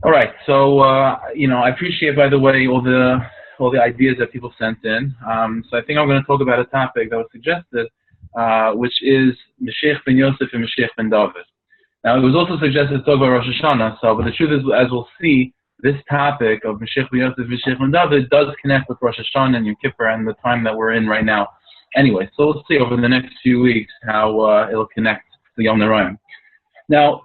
All right. So I appreciate, by the way, all the ideas that people sent in. So I think I'm going to talk about a topic that was suggested, which is Mashiach ben Yosef and Mashiach ben David. Now, it was also suggested to talk about Rosh Hashanah. But the truth is, as we'll see, this topic of Mashiach ben Yosef and Mashiach ben David does connect with Rosh Hashanah and Yom Kippur and the time that we're in right now. Anyway, so we'll see over the next few weeks how it'll connect to Yom Noraim. Now,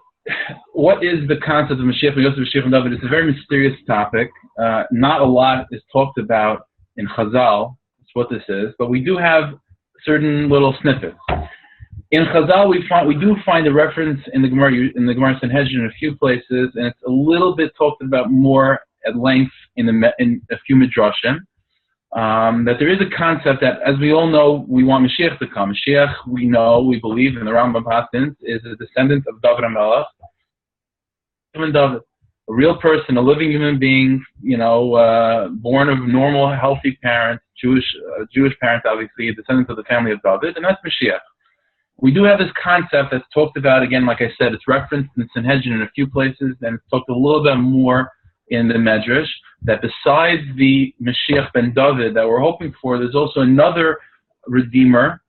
what is the concept of Mashiach ben Yosef and Mashiach ben David? It's a very mysterious topic. Not a lot is talked about in Chazal. That's what this is. But we do have certain little snippets. In Chazal, we do find a reference in the Gemara Sanhedrin in a few places, and it's a little bit talked about more at length in a few midrashim. That there is a concept that, as we all know, we want Mashiach to come. Mashiach, we believe, in the Rambam Pasins, is a descendant of David HaMelech, David, a real person, a living human being, born of normal, healthy parents, Jewish parents, obviously, a descendant of the family of David, and that's Mashiach. We do have this concept that's talked about, again, like I said, it's referenced in the Sanhedrin in a few places, and it's talked a little bit more in the Medrash, that besides the Mashiach ben David that we're hoping for, there's also another Redeemer,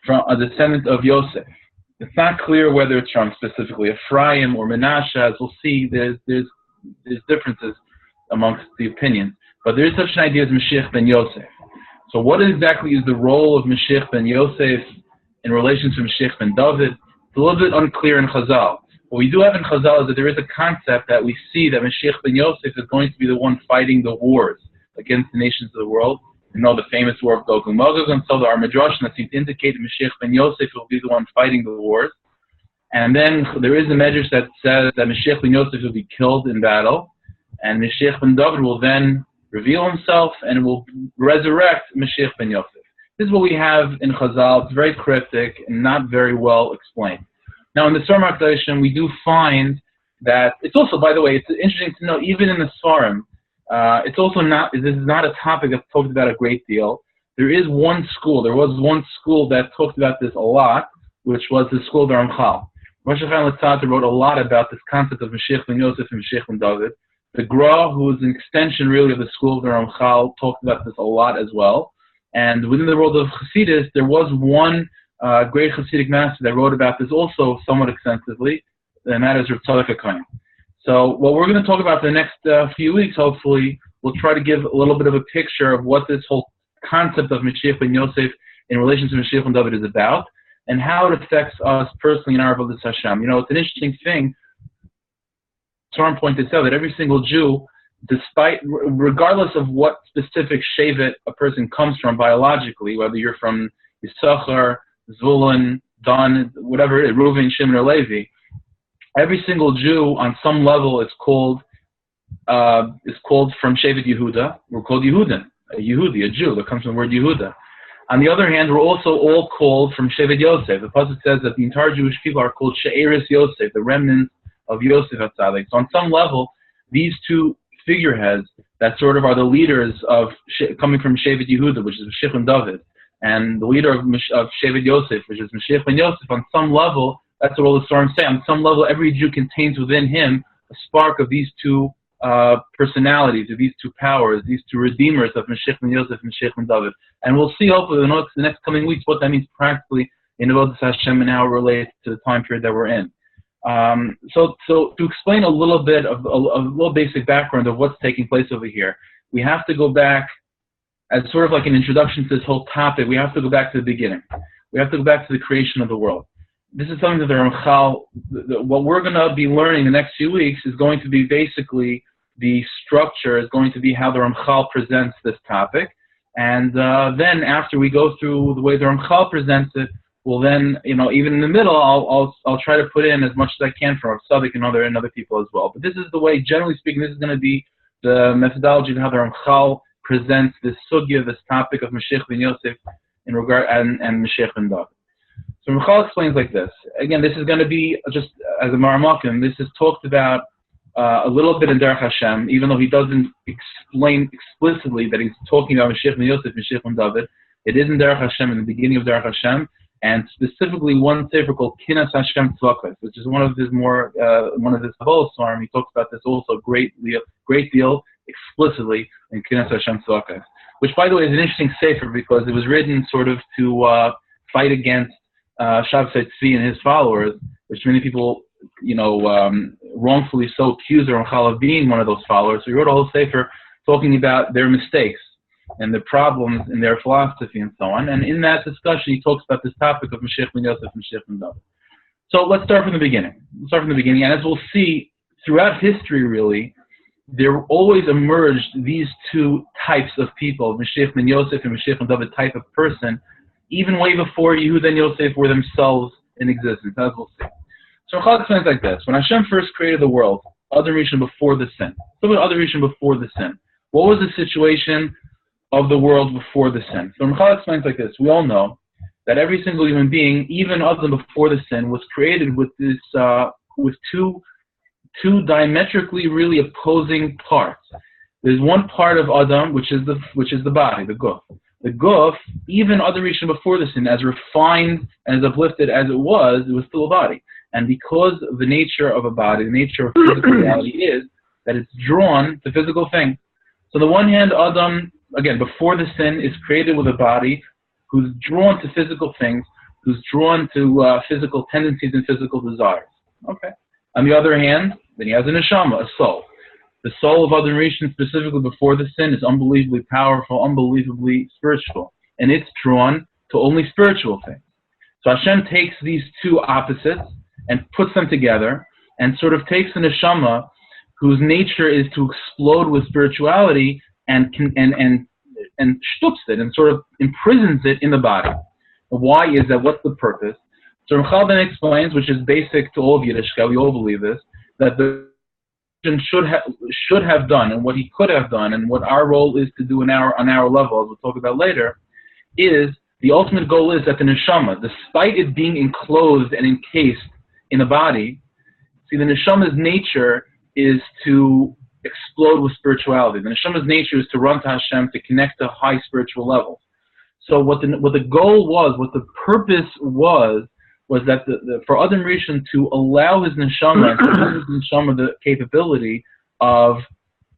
from a descendant of Yosef. It's not clear whether it's from specifically Ephraim or Menashe. As we'll see, there's differences amongst the opinions. But there is such an idea as Mashiach ben Yosef. So what exactly is the role of Mashiach ben Yosef in relation to Mashiach ben David? It's a little bit unclear in Chazal. What we do have in Chazal is that there is a concept that we see that Mashiach ben Yosef is going to be the one fighting the wars against the nations of the world. You know the famous war of Gog and Magog, and so there are midrashim that seem to indicate that Mashiach ben Yosef will be the one fighting the wars. And then there is a medrash that says that Mashiach ben Yosef will be killed in battle, and Mashiach ben David will then reveal himself and will resurrect Mashiach ben Yosef. This is what we have in Chazal. It's very cryptic and not very well explained. Now, in the Sfarim HaKadoshim, we do find that it's also, by the way, it's interesting to know, even in the Sfarim, it's also not. This is not a topic that's talked about a great deal. There was one school that talked about this a lot, which was the school of the Ramchal. Rosh Hashanah wrote a lot about this concept of Mashiach ben Yosef and Mashiach ben David. The Gra, who is an extension really of the school of the Ramchal, talked about this a lot as well. And within the world of Chassidus, there was one great Hasidic master that wrote about this also somewhat extensively, and that is Rav Tzadok HaKohen. So what we're going to talk about for the next few weeks, hopefully, we'll try to give a little bit of a picture of what this whole concept of Mashiach ben Yosef in relation to Mashiach ben David is about, and how it affects us personally in our Avodas Hashem. It's an interesting thing. Someone pointed out that every single Jew, regardless of what specific shevet a person comes from biologically, whether you're from Yisachar, Zvulun, Dan, whatever, Reuven, Shimon, or Levi, every single Jew on some level is called from Shevet Yehuda. We're called Yehudin, a Yehudi, a Jew. That comes from the word Yehuda. On the other hand, we're also all called from Shevet Yosef. The Pasuk says that the entire Jewish people are called She'eris Yosef, the remnants of Yosef HaTzadik. So on some level, these two figureheads that sort of are the leaders of coming from Shevet Yehuda, which is Mashiach ben David, and the leader of Shevet Yosef, which is Mashiach ben Yosef, on some level, that's what all the Sfarim say, on some level, every Jew contains within him a spark of these two personalities, of these two powers, these two redeemers of Mashiach ben Yosef and Mashiach ben David. And we'll see, hopefully, in the next coming weeks, what that means practically in Avodas Hashem and how it relates to the time period that we're in. So to explain a little bit of a little basic background of what's taking place over here, we have to go back, as sort of like an introduction to this whole topic, we have to go back to the beginning. We have to go back to the creation of the world. This is something that the Ramchal, what we're going to be learning the next few weeks is going to be basically the structure, is going to be how the Ramchal presents this topic. And then after we go through the way the Ramchal presents it, well then, even in the middle, I'll try to put in as much as I can from Tzaddik and other people as well. But this is the way, generally speaking, this is going to be the methodology of how the Ramchal presents this sugya, this topic of Mashiach ben Yosef in regard and Mashiach ben David. So Ramchal explains like this. Again, this is going to be just as a maramakim. This is talked about a little bit in Derech Hashem, even though he doesn't explain explicitly that he's talking about Mashiach ben Yosef, Mashiach ben David. It is in Derech Hashem, in the beginning of Derech Hashem. and specifically one sefer called Kinas Hashem Tzvakos, which is one of his Kabbalah Svarim. He talks about this also a great deal explicitly in Kinas Hashem Tzvakos, which, by the way, is an interesting sefer because it was written sort of to fight against Shabtai Tzvi and his followers, which many people, wrongfully so accuse Ramchal of being one of those followers. So he wrote a whole sefer talking about their mistakes and the problems in their philosophy and so on. And in that discussion, he talks about this topic of Mashiach ben Yosef and Mashiach ben David. So let's start from the beginning. And as we'll see, throughout history, really, there always emerged these two types of people, Mashiach ben Yosef and Mashiach ben David type of person, even way before Yehuda and Yosef were themselves in existence, as we'll see. So Chal explains like this: when Hashem first created the world, Adam Rishon before the sin. So what Adam Rishon before the sin? What was the situation of the world before the sin? So Chal explains like this: we all know that every single human being, even Adam before the sin, was created with this with two diametrically really opposing parts. There's one part of Adam which is the body, the guf. The guf, even Adam Rishon before the sin, as refined and as uplifted as it was still a body. And because of the nature of a body, the nature of physical reality is that it's drawn to physical things. So on the one hand, Adam, again, before the sin, is created with a body who's drawn to physical things, who's drawn to physical tendencies and physical desires. Okay. On the other hand, then he has a neshama, a soul. The soul of Adam Rishon, specifically before the sin, is unbelievably powerful, unbelievably spiritual. And it's drawn to only spiritual things. So Hashem takes these two opposites and puts them together and sort of takes a neshama whose nature is to explode with spirituality and shtups it and sort of imprisons it in the body. Why is that? What's the purpose? So Ramchal then explains, which is basic to all of Yiddishkeit, we all believe this, that the should have done, and what he could have done, and what our role is to do on our level, as we'll talk about later, is the ultimate goal is that the neshama, despite it being enclosed and encased in the body, see, the neshama's nature is to explode with spirituality. The neshama's nature is to run to Hashem, to connect to high spiritual levels. So what the goal was, what the purpose was that for Adam Rishon to allow his neshama, to give his neshama the capability of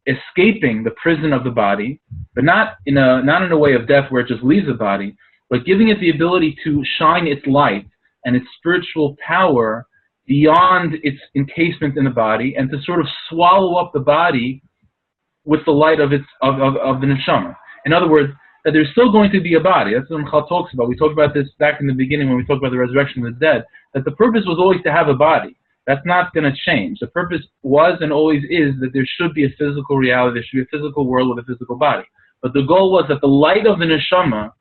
escaping the prison of the body, but not in a way of death where it just leaves the body, but giving it the ability to shine its light and its spiritual power beyond its encasement in the body, and to sort of swallow up the body with the light of the neshama. In other words, that there's still going to be a body. That's what Ramchal talks about. We talked about this back in the beginning when we talked about the resurrection of the dead, that the purpose was always to have a body. That's not going to change. The purpose was and always is that there should be a physical reality, there should be a physical world with a physical body. But the goal was that the light of the neshama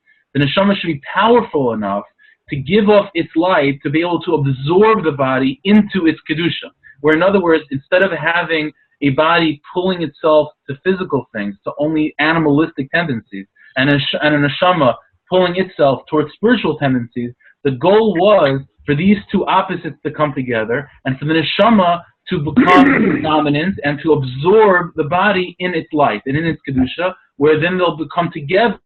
should be powerful enough to give off its light to be able to absorb the body into its kedusha. Where, in other words, instead of having a body pulling itself to physical things, to only animalistic tendencies, and a neshama pulling itself towards spiritual tendencies, the goal was for these two opposites to come together, and for the neshama to become dominant and to absorb the body in its light and in its kedusha, where then they'll become together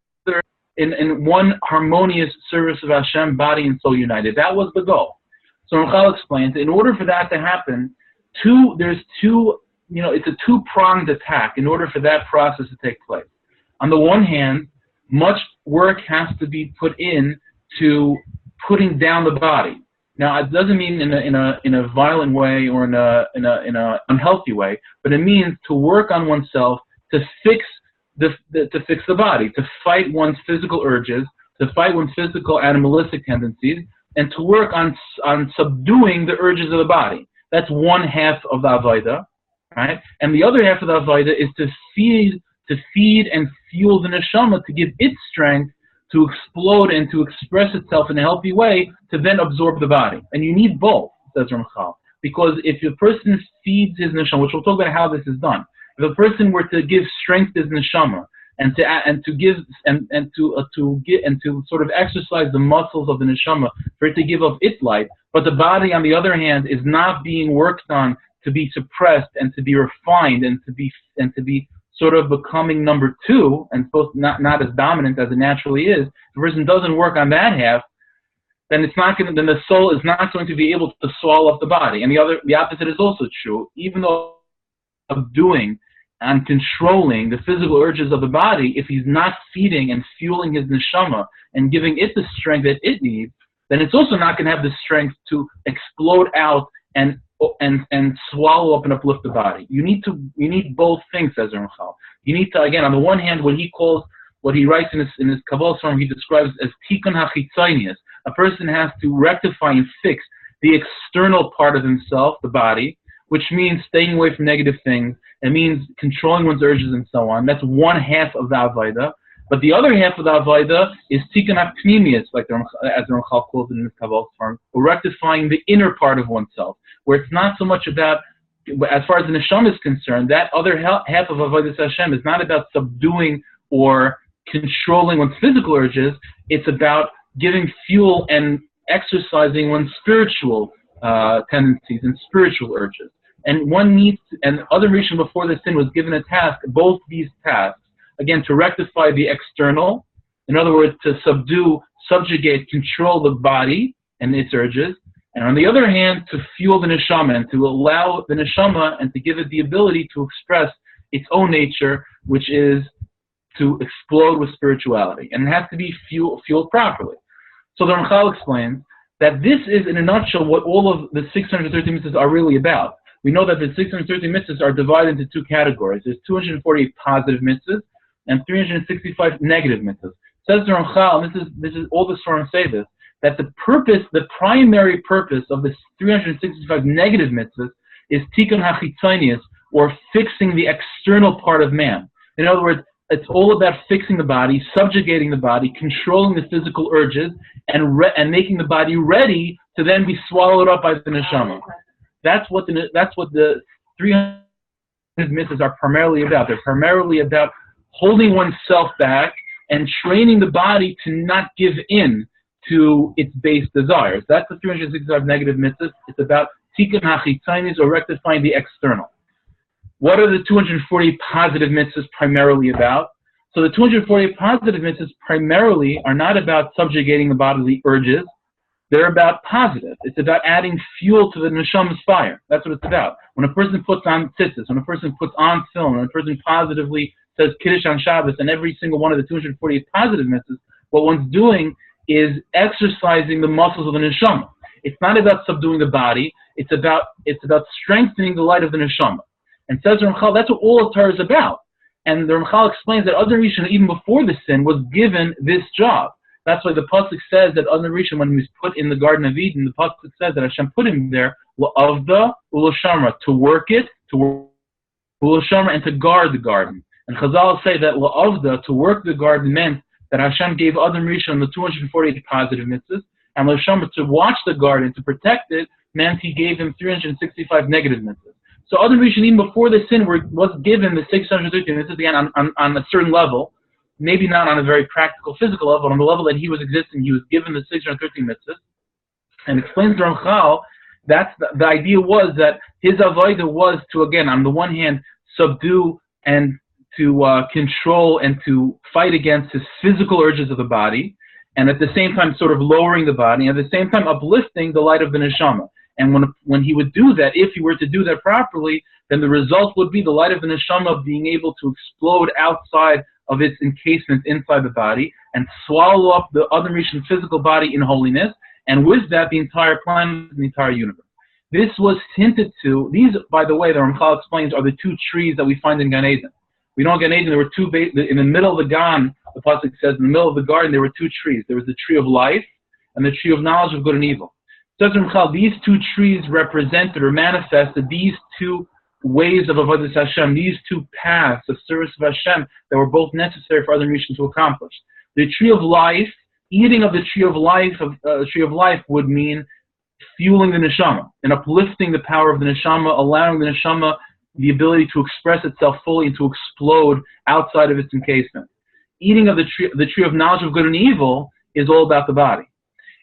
in one harmonious service of Hashem, body and soul united. That was the goal. So Ramchal explains, in order for that to happen, it's a two-pronged attack in order for that process to take place. On the one hand, much work has to be put in to putting down the body. Now, it doesn't mean in a violent way or in a unhealthy way, but it means to work on oneself to fix the body, to fight one's physical urges, to fight one's physical animalistic tendencies, and to work on subduing the urges of the body. That's one half of the Avodah, right? And the other half of the Avodah is to feed and fuel the neshama, to give it strength to explode and to express itself in a healthy way, to then absorb the body. And you need both, says Ramchal, because if a person feeds his neshama, which we'll talk about how this is done, if a person were to give strength to his neshama and to sort of exercise the muscles of the neshama for it to give up its light, but the body on the other hand is not being worked on to be suppressed and to be refined and to be sort of becoming number two and supposed not as dominant as it naturally is, the person doesn't work on that half, then then the soul is not going to be able to swallow up the body. And the opposite is also true. Even though subduing and controlling the physical urges of the body, if he's not feeding and fueling his neshama and giving it the strength that it needs, then it's also not going to have the strength to explode out and swallow up and uplift the body. You need both things, says Ramchal. You need to, again, on the one hand, what he writes in his Kabbalah form, he describes as tikkun hachitzonius. A person has to rectify and fix the external part of himself, the body, which means staying away from negative things. It means controlling one's urges and so on. That's one half of the Avodah. But the other half of the Avodah is tikkun hapnimius, as the Ramchal calls it in his Kabbalah form, or rectifying the inner part of oneself, where it's not so much about, as far as the neshama is concerned, that other half of Avodas Hashem is not about subduing or controlling one's physical urges. It's about giving fuel and exercising one's spiritual tendencies and spiritual urges. And one needs, and other Rishon before the sin was given a task, both these tasks, again, to rectify the external, in other words, to subjugate, control the body and its urges, and on the other hand, to fuel the neshama and to allow the neshama and to give it the ability to express its own nature, which is to explode with spirituality. And it has to be fueled properly. So the Ramchal explains that this is, in a nutshell, what all of the 630 mitzvahs are really about. We know that the 630 mitzvahs are divided into two categories. There's 248 positive mitzvahs and 365 negative mitzvahs. Says the Ramchal, and this is all the Sforim say this, that the primary purpose of the 365 negative mitzvahs is tikkun hachitzonius, or fixing the external part of man. In other words, it's all about fixing the body, subjugating the body, controlling the physical urges, and making the body ready to then be swallowed up by the neshama. That's what the 300 mitzvahs are primarily about. They're primarily about holding oneself back and training the body to not give in to its base desires. That's the 365 negative mitzvahs. It's about tikkun hachitzonius, or rectifying the external. What are the 240 positive mitzvahs primarily about? So the 240 positive mitzvahs primarily are not about subjugating the bodily urges. They're about positive. It's about adding fuel to the neshama's fire. That's what it's about. When a person puts on tzitzis, when a person puts on film, when a person positively says Kiddush on Shabbos, and every single one of the 248 positive mitzvahs, what one's doing is exercising the muscles of the neshama. It's not about subduing the body. It's about strengthening the light of the neshama. And says the Ramchal, that's what all of Torah is about. And the Ramchal explains that Adon Rishon, even before the sin, was given this job. That's why the pasuk says that Adon Rishon, when he was put in the Garden of Eden, the pasuk says that Hashem put him there, la'avda u'lashamra, to work it, u'lashamra, and to guard the garden. And Chazal say that la'avda, to work the garden, meant that Hashem gave Adon Rishon the 248 positive mitzvahs, and l'shamra, to watch the garden, to protect it, meant he gave him 365 negative mitzvahs. So Adon Rishon, even before the sin, was given the 613. This is again on a certain level, maybe not on a very practical, physical level, but on the level that he was existing, he was given the 613 mitzvahs. And explains to Ramchal, that's the idea was that his avodah was to, again, on the one hand, subdue and to control and to fight against his physical urges of the body, and at the same time sort of lowering the body, and at the same time uplifting the light of the neshama. And when he would do that, if he were to do that properly, then the result would be the light of the neshama being able to explode outside of its encasement inside the body and swallow up the Adon Rishon physical body in holiness, and with that, the entire planet and the entire universe. This was hinted to. These, by the way, the Ramchal explains, are the two trees that we find in Gan Eden. We know in Gan Eden there were two, in the middle of the Gan, the pasuk says, in the middle of the garden there were two trees. There was the tree of life and the tree of knowledge of good and evil. Says Ramchal, these two trees represented or manifested these two ways of Avodas Hashem, these two paths of service of Hashem that were both necessary for Adon Rishon to accomplish. The tree of life, eating of the tree of life would mean fueling the neshama and uplifting the power of the neshama, allowing the neshama the ability to express itself fully and to explode outside of its encasement. Eating of the tree of knowledge of good and evil is all about the body.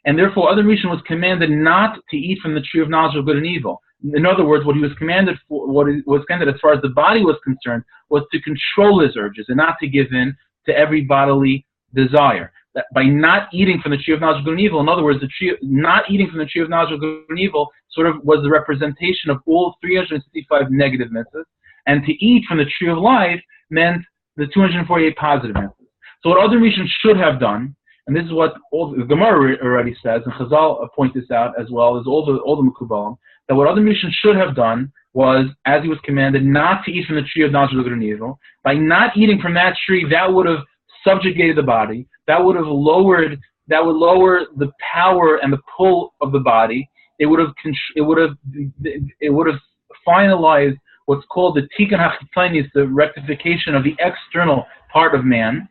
And therefore, Adon Rishon was commanded not to eat from the tree of knowledge of good and evil. In other words, what he was commanded for, what he was commanded as far as the body was concerned, was to control his urges and not to give in to every bodily desire. that by not eating from the tree of knowledge of good and evil, in other words, not eating from the tree of knowledge of good and evil sort of was the representation of all 365 negative mitzvahs, and to eat from the tree of life meant the 248 positive mitzvahs. So what other Rishon should have done, and this is what all the Gemara already says, and Chazal point this out as well as all the Mekubalim, that what other Rishon should have done was, as he was commanded, not to eat from the tree of knowledge of good and evil. By not eating from that tree, that would have subjugated the body. That would lower the power and the pull of the body. It would have finalized what's called the tikkun hachitzonius, the rectification of the external part of man.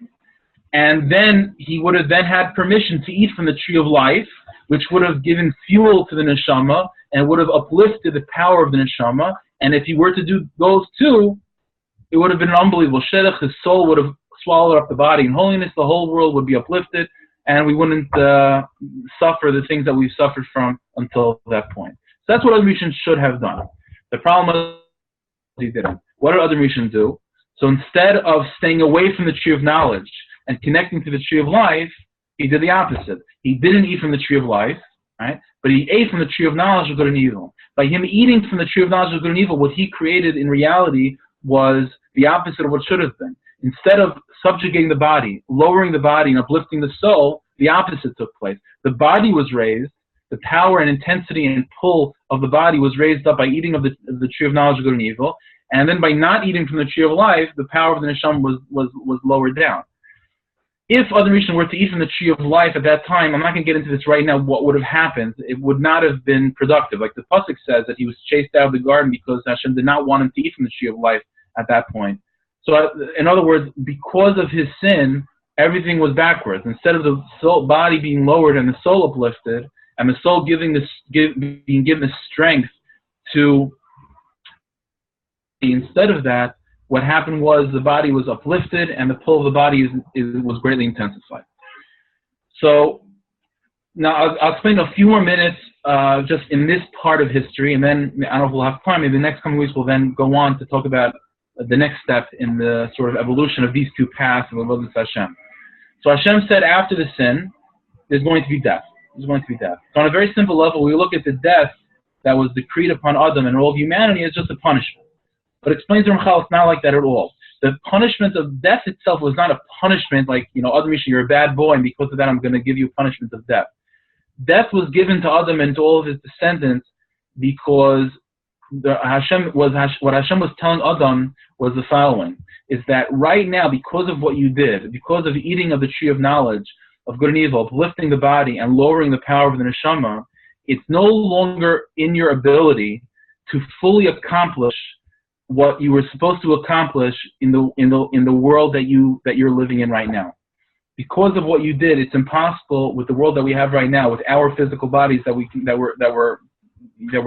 And then he would have then had permission to eat from the tree of life, which would have given fuel to the neshama and would have uplifted the power of the neshama. And if he were to do those two, it would have been an unbelievable shedach. His soul would have swallowed up the body in holiness. The whole world would be uplifted, and we wouldn't suffer the things that we've suffered from until that point. So that's what other Rishon should have done. The problem was he didn't. What did other Rishon do? So instead of staying away from the tree of knowledge and connecting to the tree of life, he did the opposite. He didn't eat from the tree of life, right? But he ate from the tree of knowledge of good and evil. By him eating from the tree of knowledge of good and evil, what he created in reality was the opposite of what should have been. Instead of subjugating the body, lowering the body, and uplifting the soul, the opposite took place. The body was raised, the power and intensity and pull of the body was raised up by eating of the tree of knowledge of good and evil, and then by not eating from the tree of life, the power of the neshama was lowered down. If other Rishon were to eat from the tree of life at that time, I'm not going to get into this right now, what would have happened? It would not have been productive. Like the Pasuk says that he was chased out of the garden because Hashem did not want him to eat from the tree of life at that point. So, in other words, because of his sin, everything was backwards. Instead of the soul, body being lowered and the soul uplifted, and the soul being given the strength to, instead of that, what happened was the body was uplifted and the pull of the body was greatly intensified. So now I'll explain a few more minutes just in this part of history, and then I don't know if we'll have time. Maybe the next coming weeks we'll then go on to talk about the next step in the sort of evolution of these two paths of Avodas Hashem. So Hashem said after the sin, there's going to be death. There's going to be death. So on a very simple level, we look at the death that was decreed upon Adam and all of humanity as just a punishment. But explains the Ramchal, it's not like that at all. The punishment of death itself was not a punishment like, Adam Rishon, you're a bad boy, and because of that I'm going to give you punishment of death. Death was given to Adam and to all of his descendants because what Hashem was telling Adam was the following, is that right now, because of what you did, because of eating of the tree of knowledge of good and evil, uplifting the body and lowering the power of the neshama, it's no longer in your ability to fully accomplish what you were supposed to accomplish in the world that you're living in right now. Because of what you did, it's impossible with the world that we have right now, with our physical bodies that we're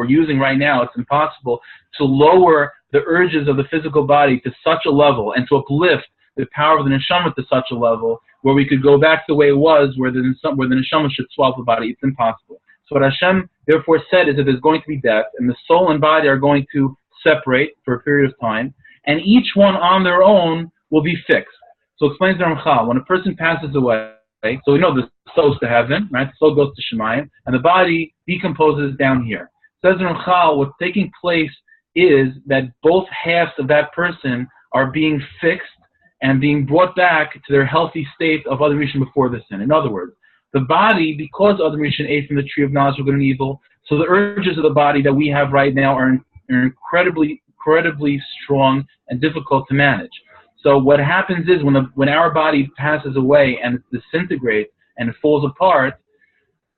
using right now. It's impossible to lower the urges of the physical body to such a level and to uplift the power of the neshama to such a level where we could go back to the way it was, where the neshama should swallow the body. It's impossible. So what Hashem therefore said is that there's going to be death, and the soul and body are going to separate for a period of time, and each one on their own will be fixed. So explains the Ramchal, when a person passes away, so we know the soul goes to heaven, right? The soul goes to Shemayim, and the body decomposes down here. Says the Ramchal, what's taking place is that both halves of that person are being fixed and being brought back to their healthy state of Adam Rishon before the sin. In other words, the body, because Adam Rishon ate from the tree of knowledge of good and evil, so the urges of the body that we have right now are incredibly strong and difficult to manage. So what happens is when our body passes away and it disintegrates and it falls apart,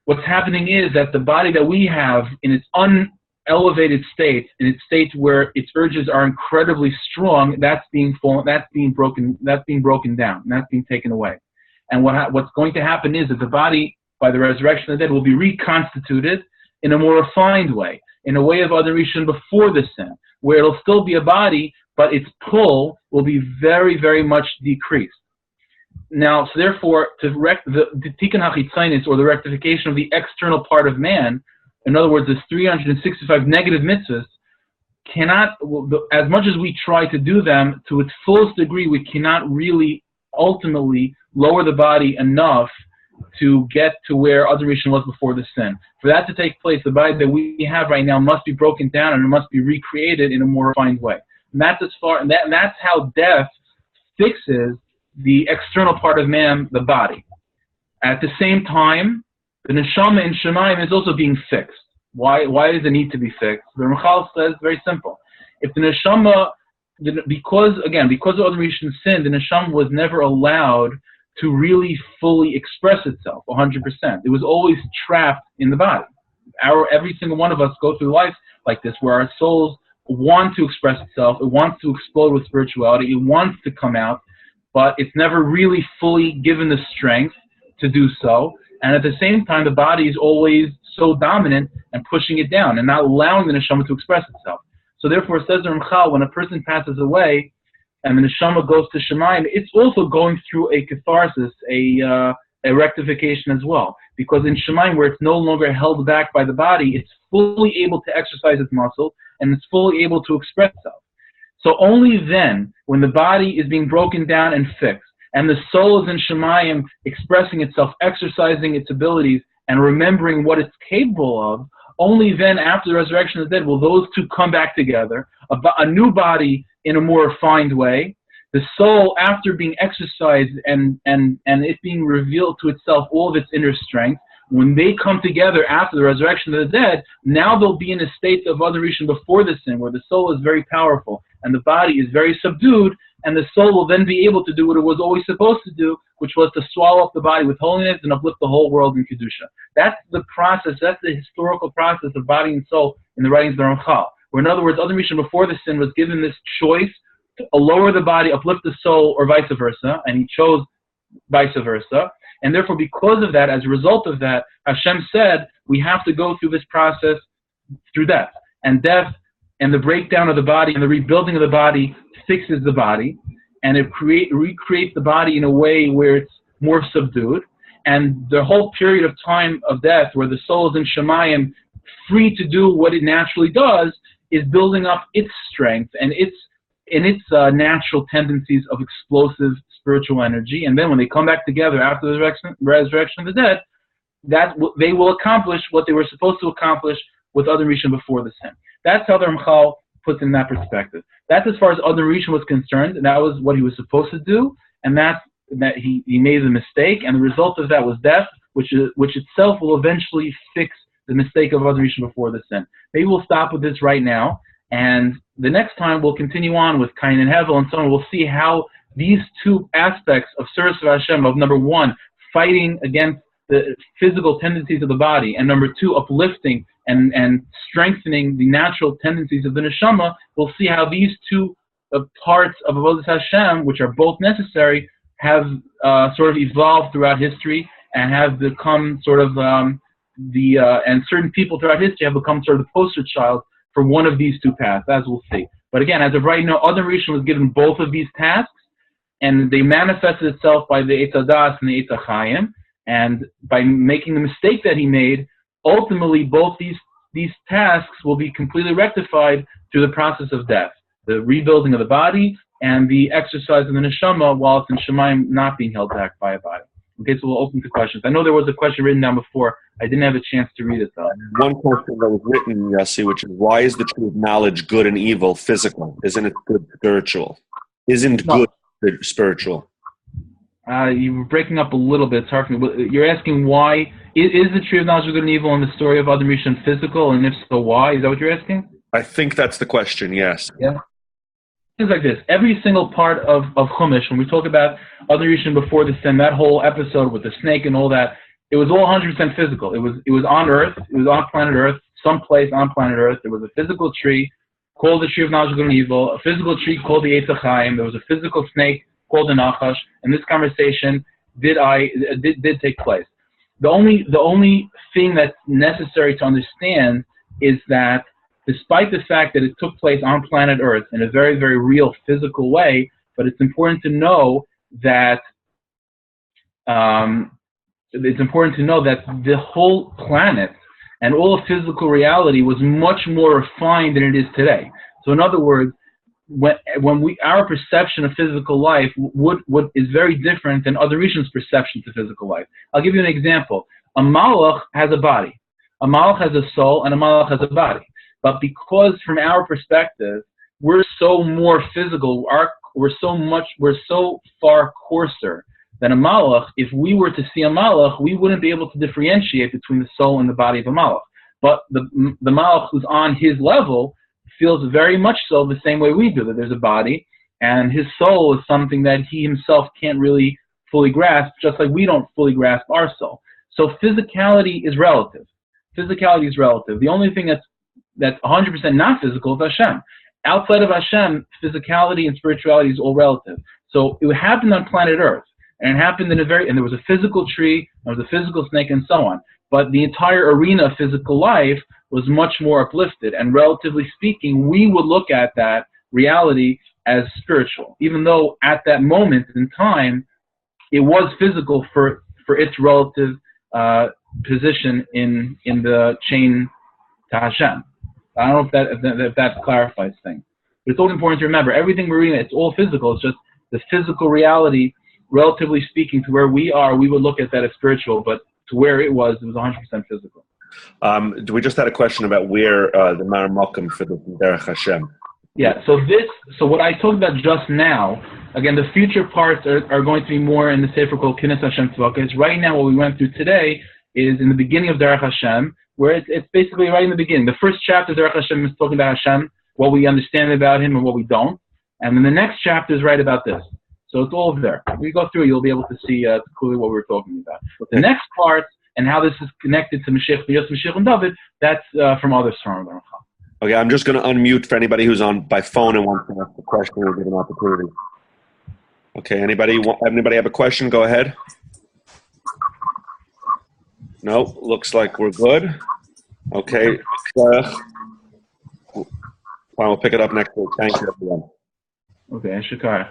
what's happening is that the body that we have in its unelevated state, in its state where its urges are incredibly strong, that's being broken down, and that's being taken away. And what's going to happen is that the body, by the resurrection of the dead, will be reconstituted in a more refined way, in a way of Adam Rishon before the sin, where it'll still be a body, but its pull will be very, very much decreased. Now, so therefore, the tikkun hachitzonius, or the rectification of the external part of man, in other words, the 365 negative mitzvahs, cannot, as much as we try to do them, to its fullest degree, we cannot really ultimately lower the body enough to get to where Adam Rishon was before the sin. For that to take place, the body that we have right now must be broken down and it must be recreated in a more refined way. And that's that's how death fixes the external part of man, the body. At the same time, the neshama in Shemayim is also being fixed. Why does it need to be fixed? The Ramchal says very simple. If the neshama, because of Adam Rishon's sin, the neshama was never allowed to really fully express itself 100%. It was always trapped in the body. Every single one of us go through life like this, where our souls want to express itself, it wants to explode with spirituality, it wants to come out, but it's never really fully given the strength to do so. And at the same time, the body is always so dominant and pushing it down and not allowing the neshama to express itself. So therefore, it says the Ramchal, when a person passes away and the neshama goes to Shemayim, it's also going through a catharsis, a rectification as well. Because in Shemayim, where it's no longer held back by the body, it's fully able to exercise its muscle and it's fully able to express itself. So only then, when the body is being broken down and fixed, and the soul is in Shemayim expressing itself, exercising its abilities, and remembering what it's capable of, only then, after the resurrection of the dead, will those two come back together, a new body in a more refined way. The soul, after being exercised and it being revealed to itself all of its inner strength, when they come together after the resurrection of the dead, now they'll be in a state of Adam Rishon before the sin, where the soul is very powerful and the body is very subdued, and the soul will then be able to do what it was always supposed to do, which was to swallow up the body with holiness and uplift the whole world in Kedusha. That's the process, that's the historical process of body and soul in the writings of the Ramchal. Where in other words, Adam Rishon before the sin was given this choice to lower the body, uplift the soul, or vice versa, and he chose vice versa. And therefore, because of that, as a result of that, Hashem said, we have to go through this process through death. And death and the breakdown of the body and the rebuilding of the body fixes the body, and it recreates the body in a way where it's more subdued. And the whole period of time of death, where the soul is in Shemayim, free to do what it naturally does, is building up its strength and its natural tendencies of explosive spiritual energy. And then when they come back together after the resurrection of the dead, they will accomplish what they were supposed to accomplish with Adam Rishon before the sin. That's how the Ramchal puts in that perspective. That's as far as Adam Rishon was concerned, and that was what he was supposed to do, and that he made the mistake, and the result of that was death, which itself will eventually fix the mistake of Adam Rishon before the sin. Maybe we'll stop with this right now, and the next time we'll continue on with Cain and Hevel and so on. We'll see how these two aspects of service of Hashem, of number one, fighting against the physical tendencies of the body, and number two, uplifting and strengthening the natural tendencies of the neshama, we'll see how these two parts of Avodas Hashem, which are both necessary, have sort of evolved throughout history and have become sort of and certain people throughout history have become sort of the poster child for one of these two paths, as we'll see. But again, as of right now, Adam Rishon was given both of these tasks, and they manifested itself by the Eitz Hadas and the Eitz HaChaim, and by making the mistake that he made, ultimately both these tasks will be completely rectified through the process of death, the rebuilding of the body and the exercise of the neshama while it's in Shemayim not being held back by a body. Okay, so we'll open to questions. I know there was a question written down before. I didn't have a chance to read it though. One question that was written, Yossi, which is, why is the tree of knowledge good and evil physical? Isn't it good spiritual? Isn't good spiritual? You were breaking up a little bit. It's hard for me. You're asking why is the tree of knowledge of good and evil in the story of Adam Rishon physical, and if so, why? Is that what you're asking? I think that's the question. Yes. Yeah. Things like this. Every single part of Chumash, when we talk about Adam Rishon before the sin, that whole episode with the snake and all that, it was all 100% physical. It was on Earth. It was on planet Earth, someplace on planet Earth. There was a physical tree called the tree of knowledge of good and evil, a physical tree called the Eitz HaChaim. There was a physical snake called the Nachash, and this conversation did take place. The only thing that's necessary to understand is that despite the fact that it took place on planet Earth in a very, very real physical way, but it's important to know that the whole planet and all of physical reality was much more refined than it is today. So in other words, our perception of physical life is very different than other regions' perceptions of physical life. I'll give you an example. A malach has a body. A malach has a soul, and a malach has a body. But because from our perspective, we're so more physical, we're so far coarser than a malach. If we were to see a malach, we wouldn't be able to differentiate between the soul and the body of a malach. But the malach who's on his level feels very much so the same way we do, that there's a body, and his soul is something that he himself can't really fully grasp, just like we don't fully grasp our soul. So physicality is relative. Physicality is relative. The only thing that's 100% not physical is Hashem. Outside of Hashem, physicality and spirituality is all relative. So it happened on planet Earth, and it happened and there was a physical tree, there was a physical snake, and so on. But the entire arena of physical life was much more uplifted, and relatively speaking, we would look at that reality as spiritual, even though at that moment in time, it was physical for its relative position in the chain to Hashem. I don't know if that clarifies things. But it's all important to remember, everything we're reading, it's all physical. It's just the physical reality, relatively speaking, to where we are, we would look at that as spiritual, but to where it was 100% physical. We just had a question about where the Mar Mokum for the Derech Hashem. Yeah, so what I talked about just now, again, the future parts are going to be more in the Sefer called Kinnis Hashem Tzvaka. Right now, what we went through today is in the beginning of Derech Hashem, where it's basically right in the beginning. The first chapter of Derech Hashem is talking about Hashem, what we understand about Him and what we don't. And then the next chapter is right about this. So it's all there. When you go through, you'll be able to see clearly what we're talking about. But the next part, and how this is connected to Mashiach, Mashiach and David, that's from others from Ramchal. Okay, I'm just going to unmute for anybody who's on by phone and wants to ask a question. We'll give an opportunity. Okay, anybody have a question? Go ahead. No, looks like we're good. Okay, fine, we'll pick it up next week. Thank you, everyone. Okay, Shakar.